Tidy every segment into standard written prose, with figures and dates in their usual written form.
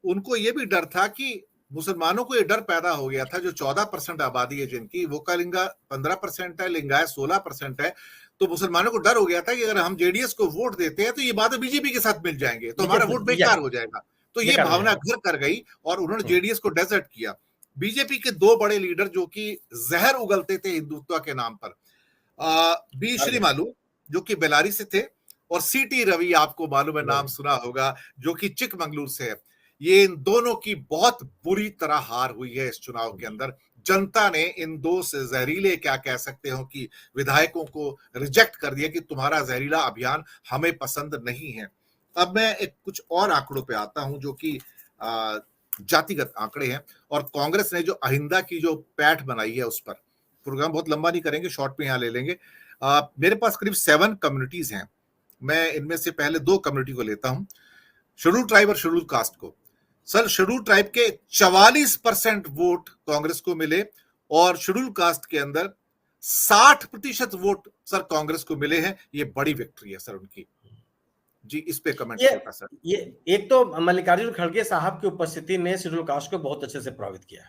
उनको ये भी डर था कि मुसलमानों को ये डर पैदा हो गया था, जो 14% आबादी है जिनकी, वोकालिंगा 15% है, लिंगायत 16% है, तो मुसलमानों को डर हो गया था कि अगर हम जेडीएस को वोट देते हैं तो ये बाद में बीजेपी के साथ मिल जाएंगे, तो हमारा वोट बेकार हो जाएगा। तो ये भावना घर कर गई और उन्होंने जेडीएस को डेजर्ट किया। बीजेपी के दो बड़े लीडर जो कि जहर उगलते थे हिंदुत्व के नाम पर, बी श्रीमालू जो कि बेलारी से थे, और सीटी रवि, आपको मालूम है, नाम सुना होगा, जो कि चिकमंगलुरु से है। ये इन दोनों की बहुत बुरी तरह हार हुई है इस चुनाव के अंदर। जनता ने इन दो से जहरीले, क्या कह सकते हो, कि विधायकों को रिजेक्ट कर दिया कि तुम्हारा जहरीला अभियान हमें पसंद नहीं है। अब मैं एक कुछ और आंकड़ों पे आता हूं जो कि जातिगत आंकड़े हैं, और कांग्रेस ने जो अहिंदा की जो पैठ बनाई है उस पर। प्रोग्राम बहुत लंबा नहीं करेंगे, शॉर्ट में यहां ले लेंगे। मेरे पास करीब 7 कम्युनिटीज हैं। मैं इनमें से पहले 2 कम्युनिटी को लेता हूं, शेड्यूल ट्राइब और शेड्यूल कास्ट को। सर, शेड्यूल ट्राइब के 44% वोट कांग्रेस को मिले, और शेड्यूल कास्ट के अंदर 60% वोट सर कांग्रेस को मिले हैं। ये बड़ी विक्ट्री है सर उनकी। जी, इस पे कमेंट छोटा सर। ये एक तो मल्लिकार्जुन खड़गे साहब की उपस्थिति ने शेड्यूल कास्ट को बहुत अच्छे से प्रभावित किया,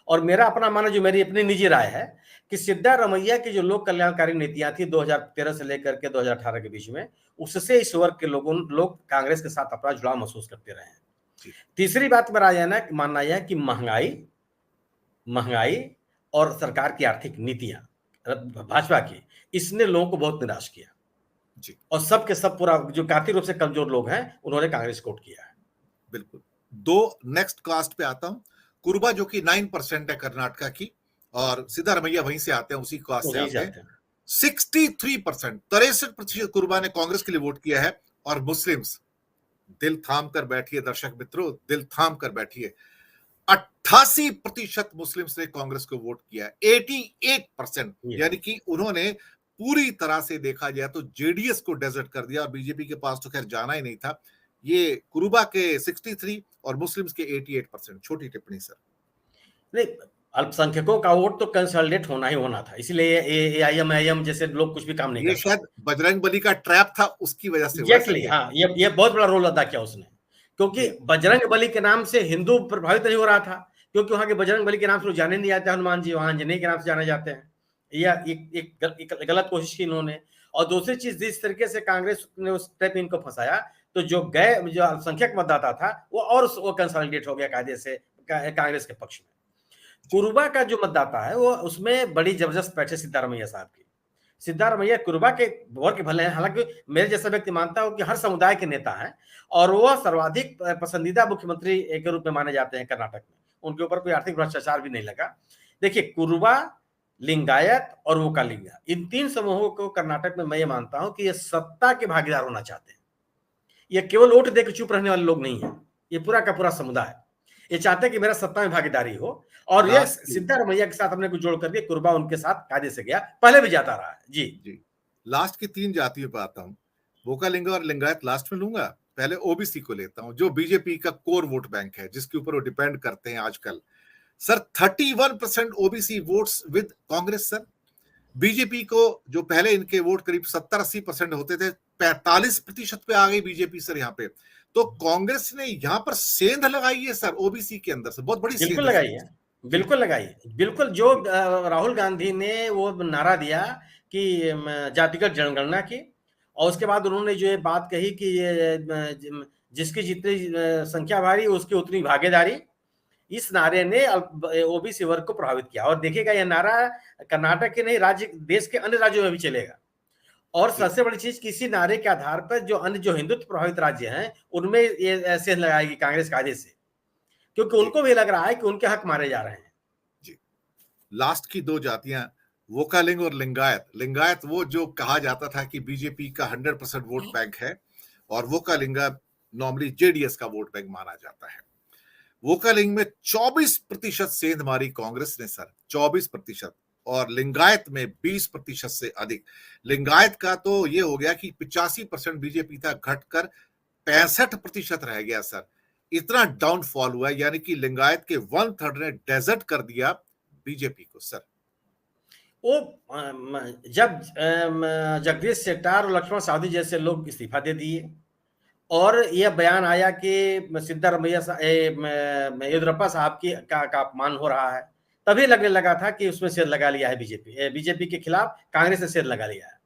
और मेरा अपना मानना, जो मेरी अपनी निजी राय है, कि सिद्धारमैया की जो लोक कल्याणकारी नीतियां थी 2013 से लेकर के 2018 के बीच में, उससे इस वर्ग के लोग कांग्रेस के साथ अपना जुड़ाव महसूस करते रहे हैं। तीसरी बात मेरा मानना यह है कि महंगाई और सरकार की आर्थिक नीतियां भाजपा की, इसने लोगों को बहुत निराश किया जी, और सबके सब पूरा जो आर्थिक रूप से कमजोर लोग हैं उन्होंने कांग्रेस को वोट किया है। बिल्कुल। 2 नेक्स्ट कास्ट पे आता हूं, कुरुबा जो कि 9% है कर्नाटका की, और सिद्धारमैया वहीं से आते हैं, उसी कास्ट से आते हैं। 63%, 63% कुरुबा ने कांग्रेस के लिए वोट किया है। और मुस्लिम्स, दिल थाम कर बैठिए दर्शक मित्रों, दिल थाम कर बैठिए, 88% मुस्लिम्स ने कांग्रेस को वोट किया है। 88%, यानी कि उन्होंने पूरी तरह से देखा जाए तो जेडीएस को डेजर्ट कर दिया, और बीजेपी के पास तो खैर जाना ही नहीं था। ये कुरुबा के 63 और मुस्लिम्स के 88%। छोटी टिप्पणी सर। नहीं, अल्पसंख्यकों का वोट तो कंसोलिडेट होना ही होना था, इसलिए एआईएम जैसे लोग कुछ भी काम नहीं कर सकते। ये शायद बजरंग बली का ट्रैप था, उसकी वजह से। एग्जैक्टली, हाँ, ये बहुत बड़ा रोल अदा किया उसने, क्योंकि बजरंग बली के नाम से हिंदू प्रभावित नहीं हो रहा था, क्योंकि वहां के बजरंग बली के नाम से लोग जाने नहीं जाते, हनुमान जी वहां आंजनेय के नाम से जाने जाते हैं। यह एक गलत कोशिश की इन्होंने। और दूसरी चीज, जिस तरीके से कांग्रेस ने उस टाइप इनको फंसाया, तो जो अल्पसंख्यक मतदाता था वो कंसोलिडेट हो गया कायदे से कांग्रेस के पक्ष में। कुरुबा का जो मतदाता है वो उसमें बड़ी जबरदस्त बैठे सिद्धारमैया साहब की। सिद्धारमैया कुरुबा के वर्ग के भले हैं, हालांकि मेरे जैसा व्यक्ति मानता हूं कि हर समुदाय के नेता हैं, और वो सर्वाधिक पसंदीदा मुख्यमंत्री के रूप में माने जाते हैं कर्नाटक में। उनके ऊपर कोई आर्थिक भ्रष्टाचार भी नहीं लगा। देखिए, कुरुबा, लिंगायत और वोकालिंगा, इन 3 समूहों को कर्नाटक में मैं ये मानता हूं कि ये सत्ता के भागीदार होना चाहते हैं। ये केवल वोट देकर चुप रहने वाले लोग नहीं है, ये पूरा का पूरा समुदाय ये चाहते हैं कि मेरा सत्ता में भागीदारी हो, और ये सिद्धारमैया के साथ अपने को जोड़ करके कुरुबा उनके साथ कायदे से गया, पहले भी जाता रहा है। जी। लास्ट की 3 जातियों पर आता हूं, वोकालिंगा और लिंगायत लास्ट में लूंगा। पहले ओबीसी को लेता हूं, जो बीजेपी का कोर वोट बैंक है, जिसके ऊपर वो डिपेंड करते हैं आजकल। Sir, 31% OBC votes with Congress sir. BJP को जो पहले इनके वोट करीब 70-80% होते थे, 45% पे आ गई बीजेपी सर यहाँ पे। तो कांग्रेस ने यहाँ पर सेंध लगाई है सर ओबीसी के अंदर से, बहुत बड़ी सेंध लगाई है। बिल्कुल लगाई, बिल्कुल। जो राहुल गांधी ने वो नारा दिया कि जातिगत जनगणना की, और उसके बाद उन्होंने जो ये बात कही कि ये जिसकी जितनी संख्या भारी उसकी उतनी भागीदारी, इस नारे ने ओबीसी वर्ग को प्रभावित किया। और देखिएगा, यह नारा कर्नाटक के नहीं, राज्य देश के अन्य राज्यों में भी चलेगा। और सबसे बड़ी चीज, किसी नारे के आधार पर जो हिंदुत्व प्रभावित राज्य हैं उनमें ये ऐसे लगाएगी कांग्रेस कायदे से, क्योंकि उनको भी लग रहा है कि उनके हक मारे जा रहे हैं। जी। लास्ट की 2 जातियां, वोकालिंग और लिंगायत। लिंगायत वो जो कहा जाता था कि बीजेपी का 100% वोट बैंक है, और वोकालिंगा नॉर्मली जेडीएस का वोट बैंक माना जाता है। वोकालिंग में 24% सेंध मारी कांग्रेस ने सर, 24%, और लिंगायत में 20% से अधिक। लिंगायत का तो ये हो गया कि 85% बीजेपी था, घटकर 65% रह गया सर। इतना डाउनफॉल हुआ, यानी कि लिंगायत के 1/3 ने डेजर्ट कर दिया बीजेपी को सर। वो जब जगदीश शेट्टार और लक्ष्मण सावदी जैसे लोग इस्तीफा दे दिए, और यह बयान आया कि सिद्धारमैया येदियुरप्पा साहब की का अपमान हो रहा है, तभी लगने लगा था कि उसमें सेर लगा लिया है बीजेपी के खिलाफ कांग्रेस ने सेर लगा लिया है।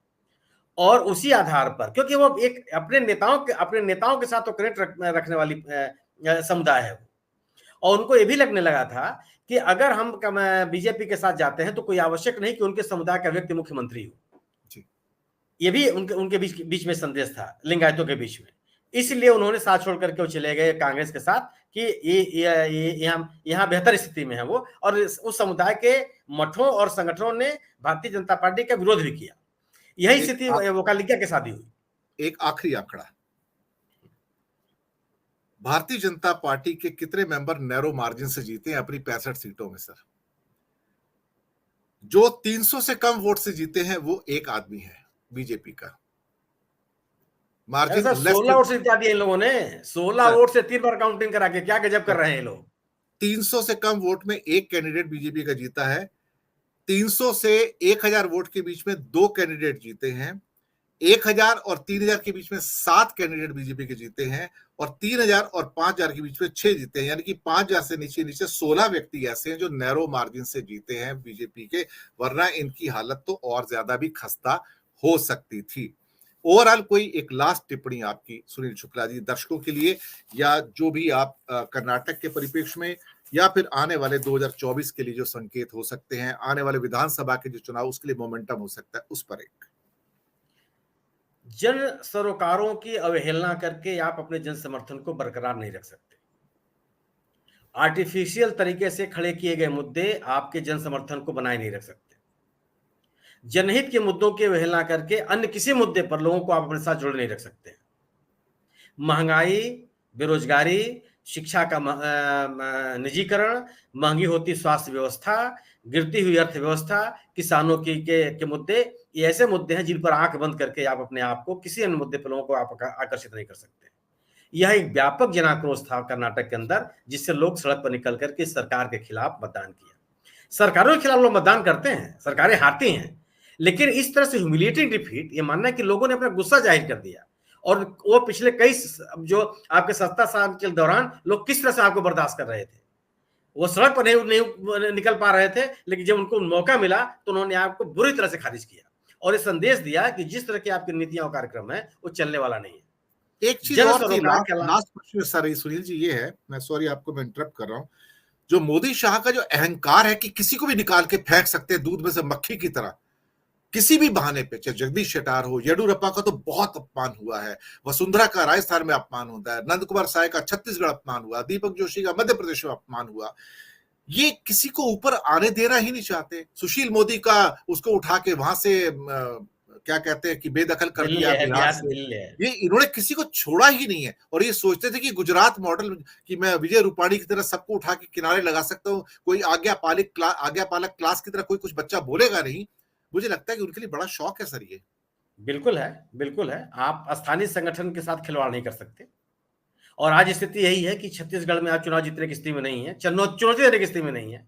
और उसी आधार पर, क्योंकि वो एक अपने नेताओं के साथ तो कनेक्ट रखने वाली समुदाय है, और उनको ये भी लगने लगा था कि अगर हम बीजेपी के साथ जाते हैं तो कोई आवश्यक नहीं कि उनके समुदाय का व्यक्ति मुख्यमंत्री हो। ये भी उनके बीच में संदेश था, लिंगायतों के बीच में। इसलिए उन्होंने साथ छोड़ करके वो चले गए कांग्रेस के साथ कि ये यहाँ बेहतर स्थिति में है वो, और उस समुदाय के मठों और संगठनों ने भारतीय जनता पार्टी का विरोध भी किया। यही स्थिति वोकालिंगा के साथ हुई। एक आखिरी आंकड़ा, भारतीय जनता पार्टी के कितने मेंबर नैरो मार्जिन से जीते हैं अपनी 65 सीटों में सर? जो 300 से कम वोट से जीते हैं वो एक आदमी है बीजेपी का। मार्जिन 16 वोट से जिता दिए इन लोगों ने, 16 वोट से 3 बार काउंटिंग करा के, क्या गजब कर रहे हैं लोग। 300 से कम वोट में एक कैंडिडेट बीजेपी का जीता है। 300 से 1000 वोट के बीच में 2 कैंडिडेट जीते हैं। 1000 और 3000 के बीच में 7 कैंडिडेट बीजेपी के जीते हैं, और 3000 और 5000 के बीच में 6 जीते हैं। यानी कि 5000 से नीचे 16 व्यक्ति ऐसे हैं जो नैरो मार्जिन से जीते हैं बीजेपी के, वरना इनकी हालत तो और ज्यादा भी खस्ता हो सकती थी। ओवरऑल कोई एक लास्ट टिप्पणी आपकी सुनील शुक्ला जी, दर्शकों के लिए, या जो भी आप कर्नाटक के परिप्रेक्ष्य में या फिर आने वाले 2024 के लिए जो संकेत हो सकते हैं, आने वाले विधानसभा के जो चुनाव उसके लिए मोमेंटम हो सकता है, उस पर एक जन सरोकारों की अवहेलना करके आप अपने जन समर्थन को बरकरार नहीं रख सकते। आर्टिफिशियल तरीके से खड़े किए गए मुद्दे आपके जन समर्थन को बनाए नहीं रख सकते। जनहित के मुद्दों की अवहेलना करके अन्य किसी मुद्दे पर लोगों को आप अपने साथ जोड़े नहीं रख सकते। महंगाई, बेरोजगारी, शिक्षा का निजीकरण, महंगी होती स्वास्थ्य व्यवस्था, गिरती हुई अर्थव्यवस्था, किसानों के मुद्दे, ये ऐसे मुद्दे हैं जिन पर आंख बंद करके आप अपने आप को किसी अन्य मुद्दे पर लोगों को आप आकर्षित नहीं कर सकते। यह एक व्यापक जनाक्रोश था कर्नाटक के अंदर, जिससे लोग सड़क पर निकल करके सरकार के खिलाफ मतदान किया। सरकारों के खिलाफ लोग मतदान करते हैं, सरकारें हारती हैं, लेकिन इस तरह से ह्यूमिलिएटिंग डिफीट, ये मानना है कि लोगों ने अपना गुस्सा जाहिर कर दिया, और वो पिछले कई जो आपके 70 साल के दौरान लोग किस तरह से आपको बर्दाश्त कर रहे थे, वो सड़क पर नहीं निकल पा रहे थे, लेकिन जब उनको मौका मिला तो उन्होंने आपको बुरी तरह से खारिज किया और ये संदेश दिया कि जिस तरह की आपकी नीतियां और कार्यक्रम है वो चलने वाला नहीं है। एक चीज और थी, last question sir Sunil ji, ये है, मैं सॉरी आपको मैं इंटरप्ट कर रहा हूं, जो मोदी शाह का जो अहंकार है कि किसी को भी निकाल के फेंक सकते हैं दूध में से मक्खी की तरह, किसी भी बहाने पे, चाहे जगदीश शेट्टार हो, येडियुरप्पा का तो बहुत अपमान हुआ है, वसुंधरा का राजस्थान में अपमान होता है, नंद कुमार साय का छत्तीसगढ़ अपमान हुआ, दीपक जोशी का मध्य प्रदेश में अपमान हुआ, ये किसी को ऊपर आने देना ही नहीं चाहते। सुशील मोदी का उसको उठा के वहां से क्या कहते हैं कि बेदखल कर दिया बिहार से, ये इन्होंने किसी को छोड़ा ही नहीं है, और ये सोचते थे कि गुजरात मॉडल कि मैं विजय रूपाणी की तरह सबको उठा के किनारे लगा सकता हूँ, कोई आज्ञापालक क्लास की तरह कोई कुछ बच्चा बोलेगा नहीं। मुझे लगता है कि उनके लिए बड़ा शौक है सर ये। बिल्कुल है, बिल्कुल है। आप स्थानीय संगठन के साथ खिलवाड़ नहीं कर सकते, और आज स्थिति यही है कि छत्तीसगढ़ में आप चुनाव जीतने की स्थिति में नहीं है, चुनौती देने की स्थिति में नहीं है।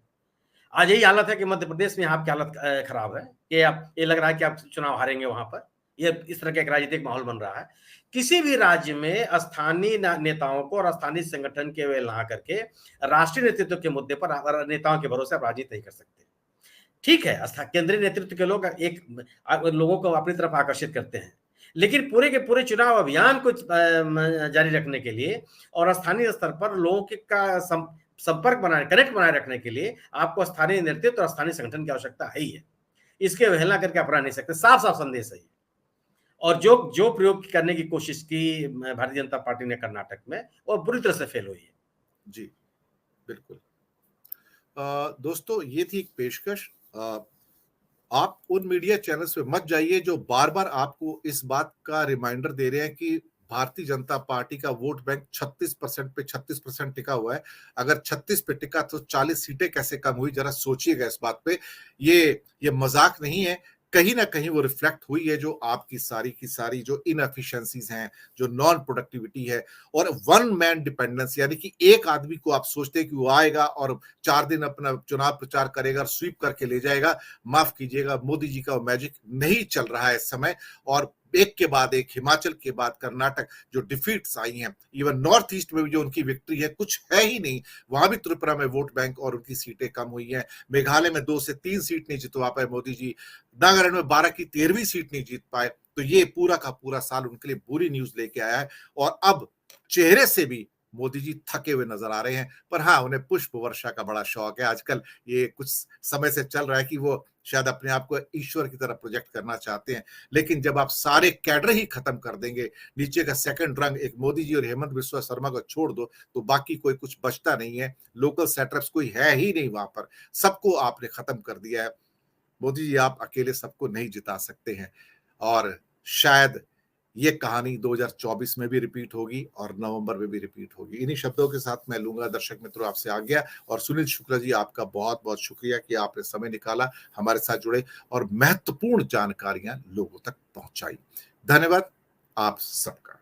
आज यही हालत है कि मध्य प्रदेश में आपकी हालत खराब है कि आप, ये लग रहा है कि आप चुनाव हारेंगे वहां पर, ये इस तरह का एक राजनीतिक माहौल बन रहा है। किसी भी राज्य में स्थानीय नेताओं को और स्थानीय संगठन के अवहेलना करके राष्ट्रीय नेतृत्व के मुद्दे पर नेताओं के भरोसे आप राजनीति नहीं कर सकते। ठीक है, केंद्रीय नेतृत्व के लोग लोगों को अपनी तरफ आकर्षित करते हैं, लेकिन पूरे के पूरे चुनाव अभियान को जारी रखने के लिए और स्थानीय स्तर पर लोगों के का संपर्क कनेक्ट बनाए रखने के लिए आपको स्थानीय नेतृत्व और स्थानीय संगठन की आवश्यकता है ही है। इसके अवहेलना करके आप रह नहीं सकते। साफ साफ संदेश है, और जो प्रयोग करने की कोशिश की भारतीय जनता पार्टी ने कर्नाटक में, वो बुरी तरह से फेल हुई है। जी बिल्कुल। दोस्तों, ये थी एक पेशकश। आप उन मीडिया चैनल्स पे मत जाइए जो बार बार आपको इस बात का रिमाइंडर दे रहे हैं कि भारतीय जनता पार्टी का वोट बैंक 36% पे 36% टिका हुआ है। अगर 36 पे टिका तो 40 सीटें कैसे कम हुई, जरा सोचिएगा इस बात पे। ये मजाक नहीं है, कहीं ना कहीं वो रिफ्लेक्ट हुई है जो आपकी सारी की सारी जो इनएफिशिएंसीज हैं, जो नॉन प्रोडक्टिविटी है, और वन मैन डिपेंडेंस, यानी कि एक आदमी को आप सोचते हैं कि वो आएगा और 4 दिन अपना चुनाव प्रचार करेगा और स्वीप करके ले जाएगा। माफ कीजिएगा, मोदी जी का मैजिक नहीं चल रहा है इस समय, और एक के बाद एक, हिमाचल के बाद कर्नाटक जो डिफीट्स आई हैं, इवन नॉर्थ ईस्ट में भी जो उनकी विक्ट्री है कुछ है ही नहीं, वहां भी त्रिपुरा में वोट बैंक और उनकी सीटें कम हुई हैं। मेघालय में 2 से 3 सीट नहीं जितवा पाए मोदी जी, नागालैंड में 12 की 13वीं सीट नहीं जीत पाए। तो ये पूरा का पूरा साल उनके लिए बुरी न्यूज लेके आया है, और अब चेहरे से भी मोदी जी थके हुए नजर आ रहे हैं। पर हाँ, उन्हें पुष्प वर्षा का बड़ा शौक है आजकल, ये कुछ समय से चल रहा है कि वो शायद अपने आप को ईश्वर की तरह प्रोजेक्ट करना चाहते हैं। लेकिन जब आप सारे कैडर ही खत्म कर देंगे, नीचे का सेकंड रंग एक मोदी जी और हेमंत बिस्वा शर्मा को छोड़ दो, तो बाकी कोई कुछ बचता नहीं है। लोकल सेटअप्स कोई है ही नहीं वहां पर, सबको आपने खत्म कर दिया है। मोदी जी, आप अकेले सबको नहीं जिता सकते हैं, और शायद ये कहानी 2024 में भी रिपीट होगी और नवंबर में भी रिपीट होगी। इन्हीं शब्दों के साथ मैं लूंगा दर्शक मित्रों आपसे आज्ञा। और सुनील शुक्ला जी, आपका बहुत बहुत शुक्रिया कि आपने समय निकाला, हमारे साथ जुड़े और महत्वपूर्ण जानकारियां लोगों तक पहुंचाई। धन्यवाद आप सबका।